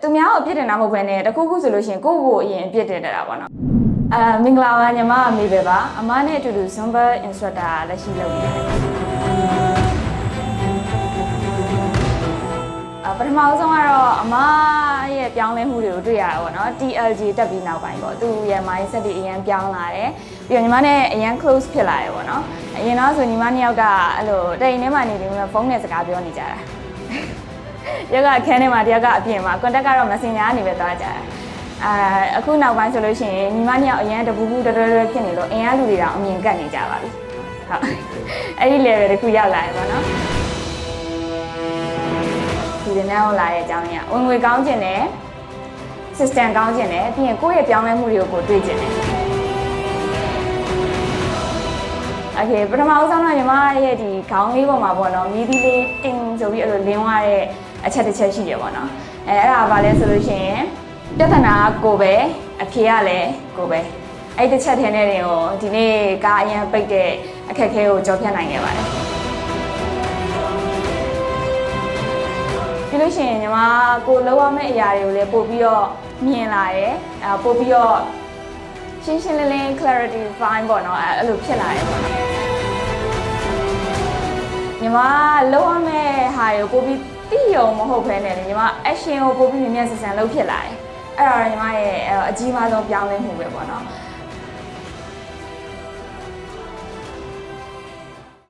သူများကိုပြစ်တင်တာမဟုတ်ဘဲနဲ့တခုခုဆိုလို့ရှိရင်ကိုယ့်ကိုအရင်ပြစ်တင်တာပေါ့နော်မင်္ဂလာပါညီမအမေပဲပါအမနဲ့အတူတူ Zumba instructor လက်ရှိလုပ်နေတယ်ပထမဆုံးကတော့အမရဲ့ပြောင်းလဲမှုတွေကိုတွေ့ရတာပေါ့နော် TLG တက်ပြီးနောက်ပိုင်းပေါ့သူရဲ့ mindset တွေအရင်ပြောင်းလာတယ်ပြီးတော့ညီမနဲ့အရင် close ဖြစ်လာတယ်ပေါ့နော်အရင်တော့ဆိုညီမနှစ်ယောက်ကအဲ့လိုတိမ်ထဲမှာနေပြီးမှဖုန်းနဲ့စကားပြောနေကြတာယောက်ကအခန်းထဲမှာတယောက်ကအပြင်မှာ contact ကတော့ messenger ကနေပဲသွားကြတာအခုနောက်ပိုင်းဆိုလို့ရှိရင်ညီမနှစ်ယောက်အရင်တပူပူတွဲဖြစ်နေလို့အင်အားလူတွေတောင်အမြင်ကတ်နေကြပါပြီဟုတ်အဲ့ဒီ level တခုရောက်လာတယ်ပေါ့နော်ဒီနေ့နောက်လာတဲ့အကြောင်းရင်းဝင်ငွေကောင်းခြင်းနဲ့ system ကောင်းခြင်းနဲ့ပြီးရင်ကိုယ့်ရဲ့ပြောင်းလဲမှုတွေကိုတွေ့ခြင်းနဲ့โอเคပထမဦးဆုံးတော့ညီမရဲ့ဒီခေါင်းလေးပေါ်မှာပေါ့နော်မြည်သီးလေးတင်းဆိုပြီးအဲ့လိုလင်းသွားတဲ့အချက်တစ်ချက်ရှိတယ်ပေါ့နော်အဲ့ဒါဘာလဲဆိုလို့ရှိရင်ပြဿနာကိုပဲအဖြေကလည်းကိုပဲအဲ့တစ်ချက်ထဲနဲ့တင်ကိုဒီနေ့ကားအရင်ပိတ်တဲ့အခက်အခဲကိုကြော်ဖြတ်နိုင်ခဲ့ပါတယ်ပြီးလို့ရှိရင်ညီမကိုလောက်ရမယ့်အရာတွေကိုလည်းပို့ပြီးတော့မြင်လာတယ်ပို့ပြီးတော့ရှင်းရှင်းလင်းလင်း clarity fine ပေါ့နော်အဲ့လိုဖြစ်လာတယ်ပေါ့နော်ညီမလောက်ရမယ့်ဟာတွေကိုပို့ပြီးသိရုံမဟုတ်ဘဲနဲ့ညီမ action ကိုပို့ပြီးမြင်မြန်ဆန်ဆန်လုပ်ဖြစ်လာတယ်အဲ့ဒါတော့ညီမရဲ့အကြီးမားဆုံးပြောင်းလဲမှုပဲပေါ့နော်